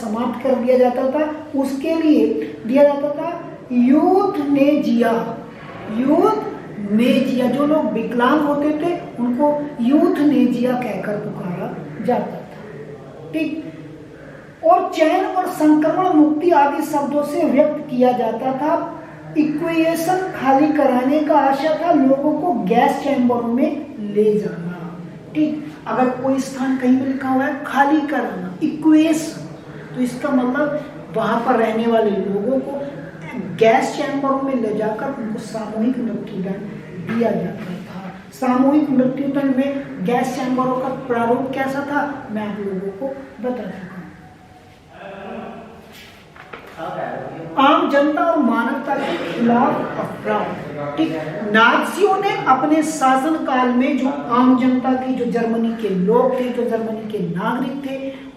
समाप्त कर दिया जाता था, उसके लिए दिया जाता था यूथनेजिया। यूथनेजिया, जो लोग विकलांग होते थे उनको यूथनेजिया कहकर पुकारा जाता था। ठीक। और चयन और संक्रमण मुक्ति आदि शब्दों से व्यक्त किया जाता था। इक्वेशन खाली कराने का आशा था लोगों को गैस चैम्बरों में ले जाना। ठीक। अगर कोई स्थान कहीं में लिखा हुआ है खाली कराना, इक्वेशन, तो इसका मतलब वहां पर रहने वाले लोगों को गैस चैम्बरों में ले जाकर उनको सामूहिक मृत्युदंड दिया जाता था। सामूहिक मृत्युदंड में गैस चैम्बरों का प्रारूप कैसा था मैं आप लोगों को बता चुका हूं। आम जनता और मानवता के खिलाफ अपराध। ठीक। नाज़ियों ने अपने शासन काल में जो आम जनता की, जो जर्मनी के लोग थे, जो जर्मनी के नागरिक थे,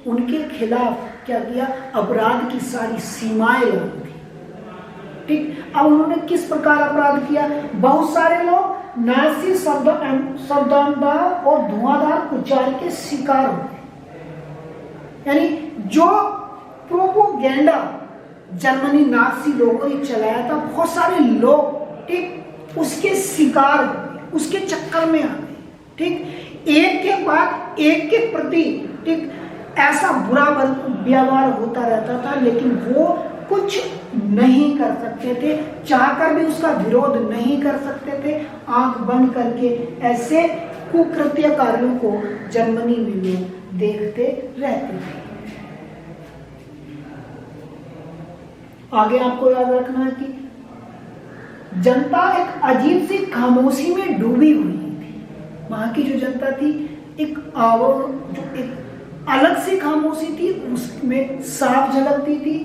उनके खिलाफ क्या किया, अपराध की सारी सीमाएं लगा दी। ठीक। अब उन्होंने किस प्रकार अपराध किया, बहुत सारे लोग नाज़ी शब्दांतदार और धुआंधार प्रचार के शिकार हो गए। यानी जो प्रोपोगेंडा जर्मनी नाज़ी लोगों ने चलाया था, बहुत सारे लोग ठीक उसके शिकार हो गए, उसके चक्कर में आ गए। ठीक। एक के बाद एक के प्रति ठीक ऐसा बुरा व्यवहार होता रहता था, लेकिन वो कुछ नहीं कर सकते थे, चाहकर भी उसका विरोध नहीं कर सकते थे। आंख बंद करके ऐसे कुकृत्य कार्यों को जर्मनी में लोग देखते रहते थे। आगे आपको याद रखना है कि जनता एक अजीब सी खामोशी में डूबी हुई थी। वहां की जो जनता थी एक अलग सी खामोशी थी, उसमें साफ झलकती थी।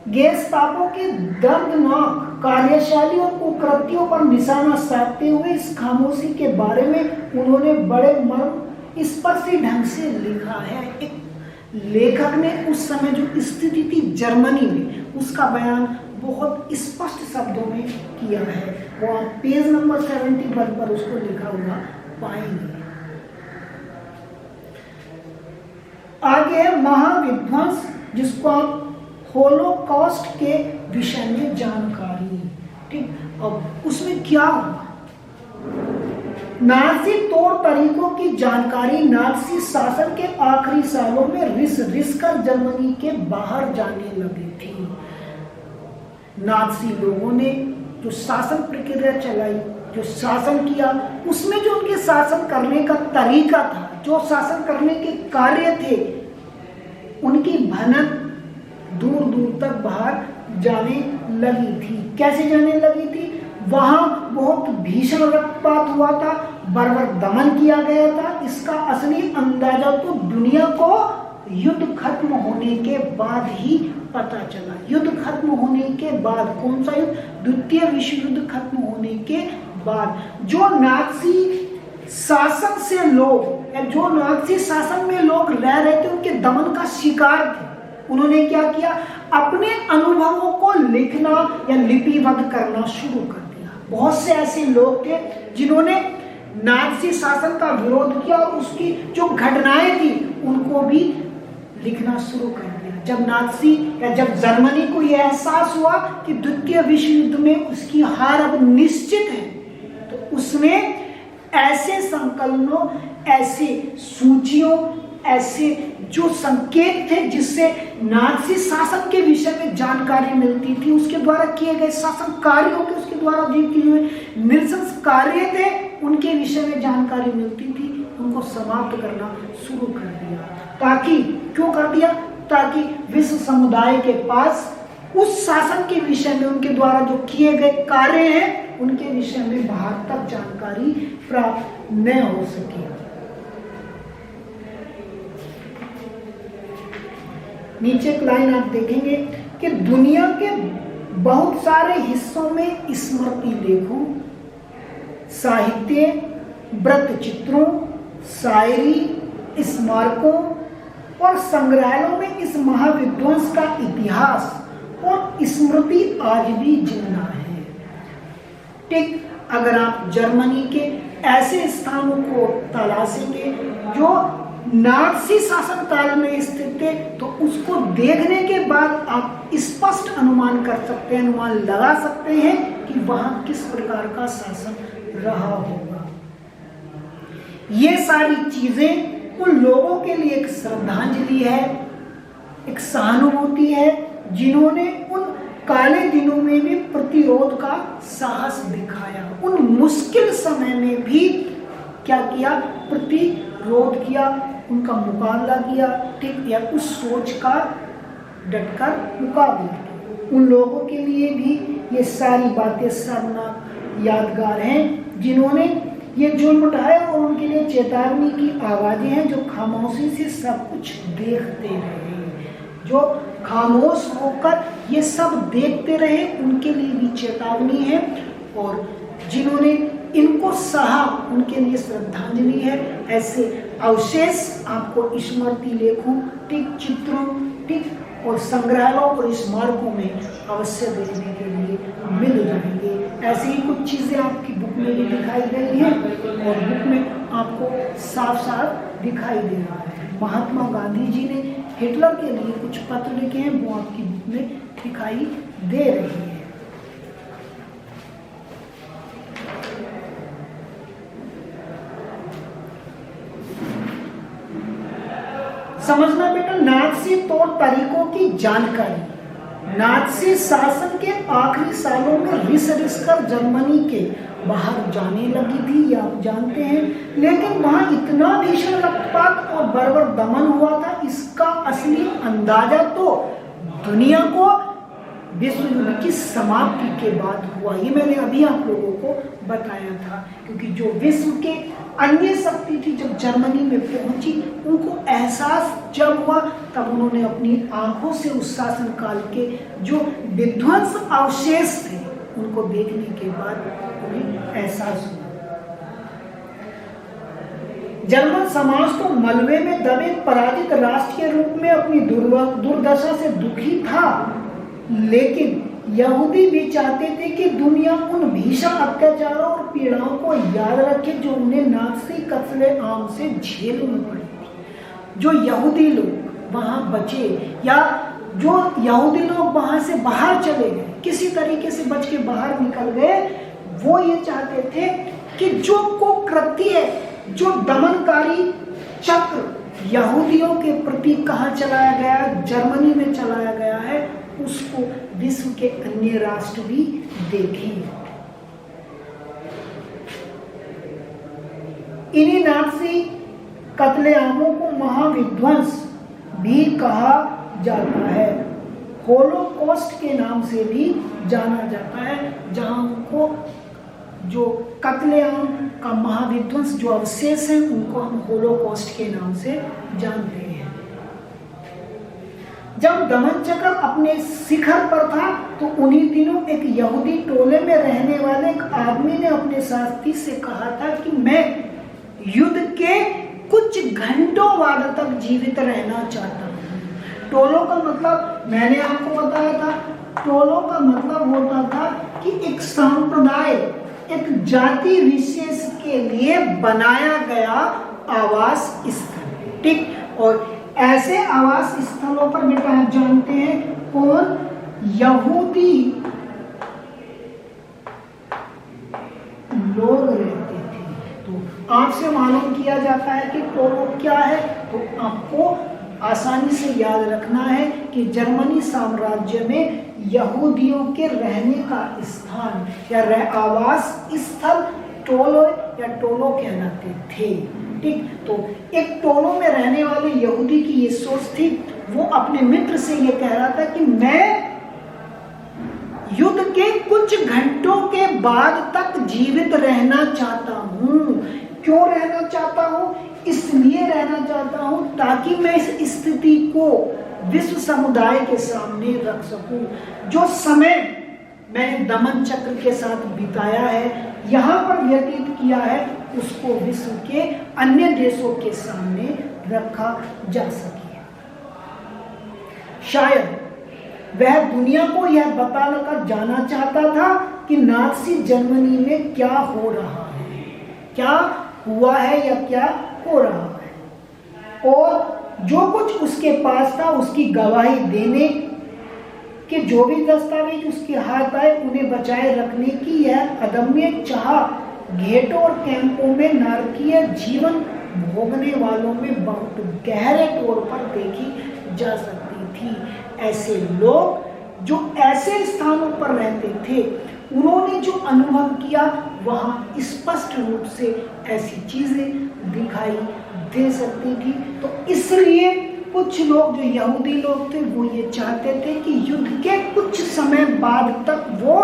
गेस्टापो के दर्दनाक कार्यशाली और कुकृत्यों पर निशाना साधते हुए इस खामोशी के बारे में उन्होंने बड़े मर्म स्पर्शी ढंग से लिखा है। एक लेखक ने उस समय जो स्थिति थी जर्मनी में, उसका बयान बहुत स्पष्ट शब्दों में किया है। वो आप पेज नंबर 71 पर उसको लिखा हुआ पाएंगे। आगे है महाविध्वंस, जिसको आप होलोकॉस्ट के विषय में जानकारी। ठीक। अब उसमें क्या हुआ, नाज़ी तौर तरीकों की जानकारी नाज़ी शासन के आखिरी सालों में रिस कर जर्मनी के बाहर जाने लगी थी। नाज़ी लोगों ने जो शासन प्रक्रिया चलाई, जो शासन किया, उसमें जो उनके शासन करने का तरीका था, जो शासन करने के कार्य थे, उनकी भनक दूर दूर तक बाहर जाने लगी थी। कैसे जाने लगी थी, वहां बहुत भीषण रक्तपात हुआ था, बर्बर दमन किया गया था। इसका असली अंदाजा तो दुनिया को युद्ध खत्म होने के बाद ही पता चला। युद्ध खत्म होने के बाद, कौन सा युद्ध, द्वितीय विश्व युद्ध खत्म होने के बाद, जो नाज़ी शासन से लोग, जो नाज़ी शासन में लोग रह रहे थे, उनके दमन का शिकार थे, उन्होंने क्या किया, अपने अनुभवों को लिखना या लिपिबद्ध करना शुरू कर दिया। बहुत से ऐसे लोग थे जिन्होंने नाज़ी शासन का विरोध किया और उसकी जो घटनाएं थी उनको भी लिखना शुरू कर दिया। जब नाज़ी या जब जर्मनी को यह एहसास हुआ कि द्वितीय विश्व युद्ध में उसकी हार अब निश्चित है, तो उसने ऐसे संकलनों, ऐसे सूचियों, ऐसे जो संकेत थे जिससे नाज़ी शासन के विषय में जानकारी मिलती थी, उसके द्वारा किए गए शासन कार्यों के, उसके द्वारा जो किए हुए नृशंस कार्य थे, उनके विषय में जानकारी मिलती थी, उनको समाप्त करना शुरू कर दिया। ताकि, क्यों कर दिया, ताकि विश्व समुदाय के पास उस शासन के विषय में, उनके द्वारा जो किए गए कार्य हैं, उनके विषय में बाहर तक जानकारी प्राप्त न हो सके। नीचे एक लाइन आप देखेंगे कि दुनिया के बहुत सारे हिस्सों में स्मृति लेखों, साहित्य, वृत्त चित्रों, शायरी, स्मारकों और संग्रहालयों में इस महाविध्वंस का इतिहास और स्मृति आज भी जिंदा है। ठीक। अगर आप जर्मनी के ऐसे स्थानों को तलाशेंगे जो नाज़ी शासन काल में स्थित थे, तो उसको देखने के बाद आप स्पष्ट अनुमान कर सकते हैं, अनुमान लगा सकते हैं कि वहां किस प्रकार का शासन रहा होगा। ये सारी चीजें उन लोगों के लिए एक श्रद्धांजलि है, एक सहानुभूति है, जिन्होंने उन काले दिनों में भी प्रतिरोध का साहस दिखाया, उन मुश्किल समय में भी क्या किया, प्रतिरोध किया, उनका मुकाबला किया, ठीक, या उस सोच का डटकर मुकाबला किया। उन लोगों के लिए भी ये सारी बातें शर्मनाक यादगार हैं, जिन्होंने ये जुल्म उठाया, और उनके लिए चेतावनी की आवाजें हैं, जो खामोशी से सब कुछ देखते रहे, जो खामोश होकर ये सब देखते रहे, उनके लिए भी चेतावनी है। और जिन्होंने इनको सहा, उनके लिए श्रद्धांजलि है। ऐसे अवशेष आपको स्मृति लेखों, ठीक, चित्रों, ठीक, और संग्रहालयों और स्मारकों में अवश्य देखने के लिए मिल जाएंगे। ऐसी ही कुछ चीजें आपकी बुक में भी दिखाई गई हैं, और बुक में आपको साफ साफ दिखाई दे रहा है। महात्मा गांधी जी ने हिटलर के लिए कुछ पत्र लिखे हैं, वो आपकी बुक में दिखाई दे रही है। समझना बेटा, नाज़ी तौर तरीकों की जानकारी। नाज़ी शासन के आखिरी सालों में रिस कर जर्मनी के बाहर जाने लगी थी, ये आप जानते हैं, लेकिन वहां इतना भीषण रक्तपात और बर्बर दमन हुआ था, इसका असली अंदाजा तो दुनिया को विश्व युद्ध की समाप्ति के बाद हुआ। ये मैंने अभी आप लोगों को बताया था, क्योंकि जो विश्व के अन्य शक्ति थी जब जर्मनी में पहुंची, उनको एहसास जब हुआ, तब उन्होंने अपनी आंखों से उस शासन काल के जो विध्वंस अवशेष थे, उनको देखने के बाद उन्हें एहसास हुआ। जर्मन समाज तो मलबे में दबे पराजित राष्ट्र के रूप में अपनी दुर्दशा से दुखी था, लेकिन यहूदी भी चाहते थे कि दुनिया उन भीषण अत्याचारों और पीड़ाओं को याद रखे जो उन्हें नाज़ी कत्ले आम से झेलनी पड़ी थी। जो यहूदी लोग वहां बचे, या जो यहूदी लोग वहां से बाहर चले गए, किसी तरीके से बच के बाहर निकल गए, वो ये चाहते थे कि जो कुकृत्य, जो दमनकारी चक्र यहूदियों के प्रति कहाँ चलाया गया, जर्मनी में चलाया गया है, उसको विश्व के अन्य राष्ट्र भी देखें। इन्हीं नाज़ी कत्लेआमों को महाविध्वंस भी कहा जाता है, होलोकॉस्ट के नाम से भी जाना जाता है, जहां उनको जो कत्लेआम का महाविध्वंस जो अवशेष हैं, उनको हम होलोकॉस्ट के नाम से जानते हैं। जब दमन चक्र अपने शिखर पर था, तो उन्हीं दिनों एक यहूदी टोले में रहने वाले एक आदमी ने अपने साथी से कहा था कि मैं युद्ध के कुछ घंटों बाद तक जीवित रहना चाहता हूँ। टोलों का मतलब मैंने आपको बताया था, टोलों का मतलब होता था कि एक संप्रदाय, एक जाति विशेष के लिए बनाया गया आवास स्थल, ठीक। और ऐसे आवास स्थलों पर बेटा आप जानते हैं कौन, यहूदी लोग रहते थे। तो आपसे मालूम किया जाता है कि टोलो क्या है, तो आपको आसानी से याद रखना है कि जर्मनी साम्राज्य में यहूदियों के रहने का स्थान या आवास स्थल टोलो या टोलो कहलाते थे, ठीक। तो एक टोलो में रहने वाले यहूदी की ये सोच थी, वो अपने मित्र से ये कह रहा था कि मैं युद्ध के कुछ घंटों के बाद तक जीवित रहना चाहता हूँ। क्यों रहना चाहता हूँ? इसलिए रहना चाहता हूँ ताकि मैं इस स्थिति को विश्व समुदाय के सामने रख सकूं। जो समय मैंने दमन चक्र के साथ बिताया है, यहाँ पर व्यतीत किया है, उसको विश्व के अन्य देशों के सामने रखा जा सके। शायद वह दुनिया को यह बताकर जाना चाहता था कि नाज़ी जर्मनी में क्या हो रहा है, क्या हुआ है या क्या हो रहा है। और जो कुछ उसके पास था उसकी गवाही देने के जो भी दस्तावेज उसके हाथ आए उन्हें बचाए रखने की यह अदम्य चाह घेटों और कैंपों में नारकीय जीवन भोगने वालों में बहुत गहरे तौर पर देखी जा सकती थी। ऐसे लोग जो ऐसे स्थानों पर रहते थे उन्होंने जो अनुभव किया वहां स्पष्ट रूप से ऐसी चीजें दिखाई दे सकती थी। तो इसलिए कुछ लोग जो यहूदी लोग थे वो ये चाहते थे कि युद्ध के कुछ समय बाद तक वो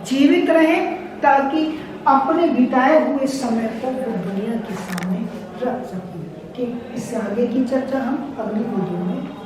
जीवित रहे ताकि अपने बिताए हुए समय को वो दुनिया के सामने रख सके। ठीक, इससे आगे की चर्चा हम अगली वीडियो में